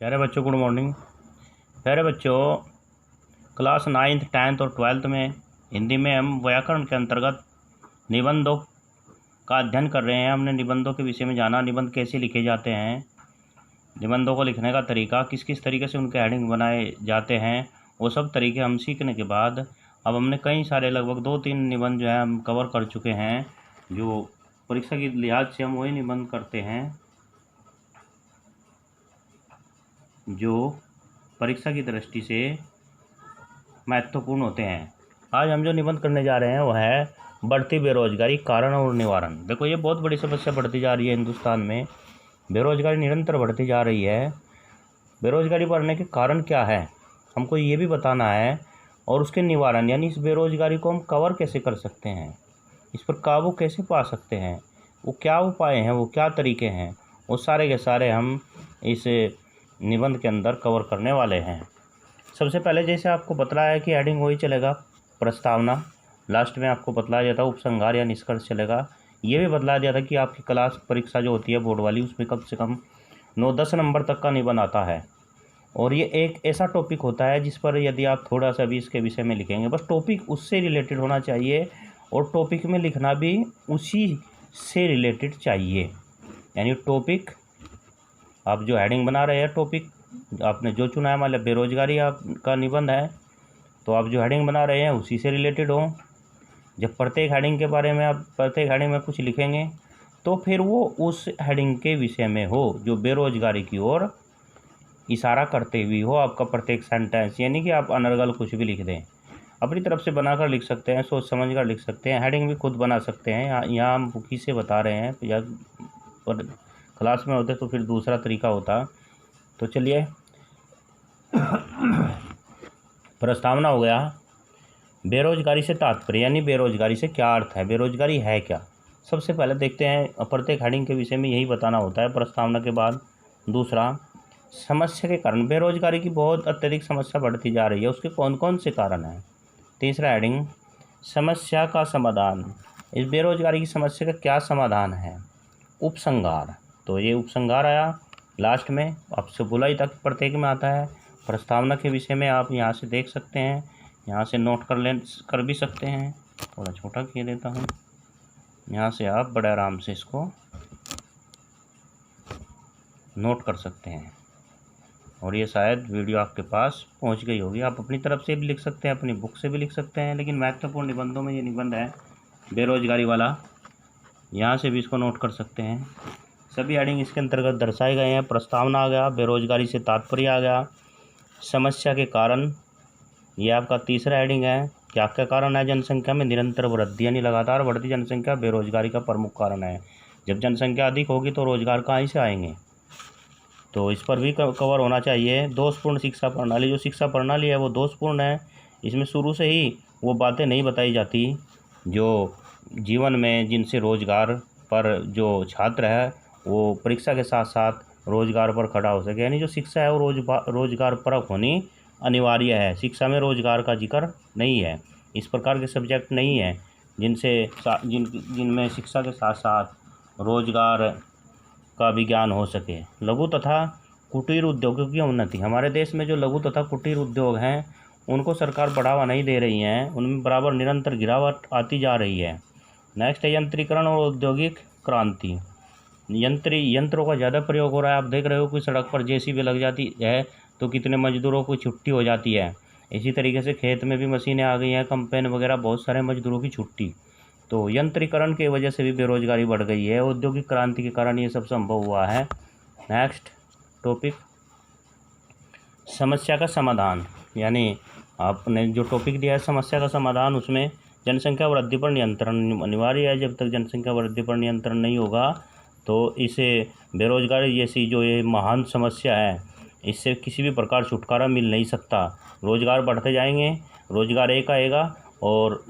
प्यारे बच्चों, good morning. प्यारे बच्चों, क्लास 9th 10th और 12th में हिंदी में हम व्याकरण के अंतर्गत निबंधों का अध्ययन कर रहे हैं। हमने निबंधों के विषय में जाना, निबंध कैसे लिखे जाते हैं, निबंधों को लिखने का तरीका, किस किस तरीके से उनके हेडिंग बनाए जाते हैं, वो सब तरीके हम सीखने के बाद अब हमने कई सारे लगभग 2-3 निबंध जो है हम कवर कर चुके हैं। जो परीक्षा के लिहाज से हम वही निबंध करते हैं जो परीक्षा की दृष्टि से महत्वपूर्ण होते हैं। आज हम जो निबंध करने जा रहे हैं वह है बढ़ती बेरोजगारी, कारण और निवारण। देखो, ये बहुत बड़ी समस्या बढ़ती जा रही है हिंदुस्तान में। बेरोजगारी निरंतर बढ़ती जा रही है। बेरोजगारी बढ़ने के कारण क्या है हमको ये भी बताना है, और उसके निवारण यानी इस बेरोजगारी को हम कवर कैसे कर सकते हैं, इस पर काबू कैसे पा सकते हैं, वो क्या उपाय हैं, वो क्या तरीके हैं, वो सारे के सारे हम इस निबंध के अंदर कवर करने वाले हैं। सबसे पहले जैसे आपको बतलाया है कि हेडिंग वही चलेगा, प्रस्तावना। लास्ट में आपको बतलाया जाता है उपसंहार या निष्कर्ष चलेगा। ये भी बतलाया दिया था कि आपकी क्लास परीक्षा जो होती है बोर्ड वाली, उसमें कम से कम 9-10 नंबर तक का निबंध आता है। और ये एक ऐसा टॉपिक होता है जिस पर यदि आप थोड़ा सा भी इसके विषय में लिखेंगे, बस टॉपिक उससे रिलेटेड होना चाहिए और टॉपिक में लिखना भी उसी से रिलेटेड चाहिए। यानी टॉपिक आप जो हेडिंग बना रहे हैं, टॉपिक आपने जो चुना है, मतलब बेरोजगारी आपका निबंध है, तो आप जो हेडिंग बना रहे हैं उसी से रिलेटेड हो। जब प्रत्येक हेडिंग के बारे में आप प्रत्येक हेडिंग में कुछ लिखेंगे तो फिर वो उस हेडिंग के विषय में हो जो बेरोजगारी की ओर इशारा करते हुए हो आपका प्रत्येक सेंटेंस। यानी कि आप अनर्गल कुछ भी लिख दें, अपनी तरफ से बनाकर लिख सकते हैं, सोच समझ कर लिख सकते हैं, हेडिंग भी खुद बना सकते हैं। यहाँ हम बुकी से बता रहे हैं, या पर क्लास में होते तो फिर दूसरा तरीका होता। तो चलिए, प्रस्तावना हो गया। बेरोजगारी से तात्पर्य यानी बेरोजगारी से क्या अर्थ है, बेरोजगारी है क्या। सबसे पहले देखते हैं, प्रत्येक हेडिंग के विषय में यही बताना होता है प्रस्तावना के बाद। दूसरा, समस्या के कारण। बेरोजगारी की बहुत अत्यधिक समस्या बढ़ती जा रही है, उसके कौन कौन से कारण हैं। तीसरा हेडिंग, समस्या का समाधान। इस बेरोजगारी की समस्या का क्या समाधान है। उपसंहार, तो ये उपसंहार आया लास्ट में, आपसे बोला ही था कि प्रत्येक में आता है। प्रस्तावना के विषय में आप यहाँ से देख सकते हैं, यहाँ से नोट कर भी सकते हैं। थोड़ा छोटा किए देता हूँ, यहाँ से आप बड़े आराम से इसको नोट कर सकते हैं। और ये शायद वीडियो आपके पास पहुँच गई होगी। आप अपनी तरफ से भी लिख सकते हैं, अपनी बुक से भी लिख सकते हैं, लेकिन महत्वपूर्ण निबंधों में ये निबंध है बेरोजगारी वाला, यहाँ से भी इसको नोट कर सकते हैं। सभी हेडिंग इसके अंतर्गत दर्शाए गए हैं। प्रस्तावना आ गया, बेरोजगारी से तात्पर्य आ गया, समस्या के कारण, ये आपका तीसरा हेडिंग है। क्या क्या कारण है। जनसंख्या में निरंतर वृद्धि यानी लगातार बढ़ती जनसंख्या बेरोजगारी का प्रमुख कारण है। जब जनसंख्या अधिक होगी तो रोजगार कहाँ से आएंगे, तो इस पर भी कवर होना चाहिए। दोषपूर्ण शिक्षा प्रणाली, जो शिक्षा प्रणाली है वो दोषपूर्ण है। इसमें शुरू से ही वो बातें नहीं बताई जाती जो जीवन में जिनसे रोजगार पर जो छात्र है वो परीक्षा के साथ साथ रोजगार पर खड़ा हो सके। यानी जो शिक्षा है वो रोजगार परक होनी अनिवार्य है। शिक्षा में रोजगार का जिक्र नहीं है, इस प्रकार के सब्जेक्ट नहीं है जिनमें शिक्षा के साथ साथ रोजगार का भी ज्ञान हो सके। लघु तथा कुटीर उद्योगों की उन्नति। हमारे देश में जो लघु तथा कुटीर उद्योग हैं उनको सरकार बढ़ावा नहीं दे रही है, उनमें बराबर निरंतर गिरावट आती जा रही है। नेक्स्ट है यंत्रीकरण और औद्योगिक क्रांति। यंत्रों का ज़्यादा प्रयोग हो रहा है। आप देख रहे हो कि सड़क पर जेसीबी लग जाती है तो कितने मजदूरों को छुट्टी हो जाती है। इसी तरीके से खेत में भी मशीनें आ गई हैं, कंपेन वगैरह, बहुत सारे मजदूरों की छुट्टी। तो यंत्रीकरण की वजह से भी बेरोजगारी बढ़ गई है, औद्योगिक क्रांति के कारण ये सब संभव हुआ है। नेक्स्ट टॉपिक, समस्या का समाधान। यानी आपने जो टॉपिक दिया है समस्या का समाधान, उसमें जनसंख्या वृद्धि पर नियंत्रण अनिवार्य है। जब तक जनसंख्या वृद्धि पर नियंत्रण नहीं होगा तो इसे बेरोजगारी जैसी जो ये महान समस्या है, इससे किसी भी प्रकार छुटकारा मिल नहीं सकता। रोजगार बढ़ते जाएंगे, रोजगार एक आएगा और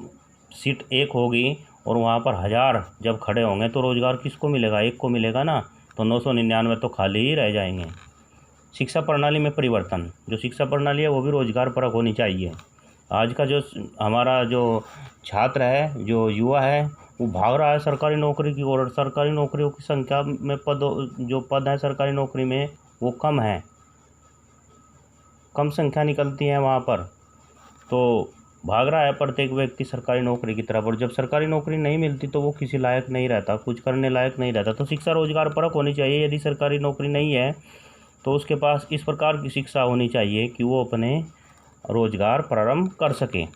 सीट एक होगी और वहाँ पर 1000 जब खड़े होंगे तो रोजगार किसको मिलेगा, एक को मिलेगा ना, तो 999 तो खाली ही रह जाएंगे। शिक्षा प्रणाली में परिवर्तन। जो शिक्षा प्रणाली है वो भी रोजगार परक होनी चाहिए। आज का जो हमारा जो छात्र है, जो युवा है, वो भाग रहा है सरकारी नौकरी की ओर। सरकारी नौकरियों की संख्या में जो पद है सरकारी नौकरी में वो कम है। कम संख्या निकलती है वहाँ पर, तो भाग रहा है प्रत्येक व्यक्ति सरकारी नौकरी की तरफ, और जब सरकारी नौकरी नहीं मिलती तो वो किसी लायक नहीं रहता, कुछ करने लायक नहीं रहता। तो शिक्षा रोजगार परक होनी चाहिए। यदि सरकारी नौकरी नहीं है तो उसके पास इस प्रकार की शिक्षा होनी चाहिए कि वो अपने रोजगार प्रारंभ कर सकें।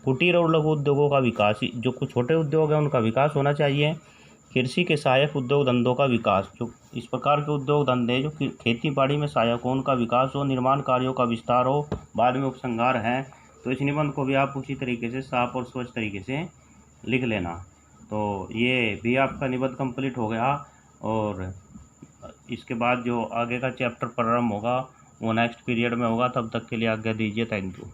कुटीर और लघु उद्योगों का विकास, जो कुछ छोटे उद्योग हैं उनका विकास होना चाहिए। कृषि के सहायक उद्योग धंधों का विकास, जो इस प्रकार के उद्योग धंधे जो खेती बाड़ी में सहायक हो उनका विकास हो। निर्माण कार्यों का विस्तार हो। बाद में उपसंहार है। तो इस निबंध को भी आप उसी तरीके से साफ और स्वच्छ तरीके से लिख लेना। तो ये भी आपका निबंध कंप्लीट हो गया, और इसके बाद जो आगे का चैप्टर प्रारंभ होगा वो नेक्स्ट पीरियड में होगा। तब तक के लिए आज्ञा दीजिए। Thank you.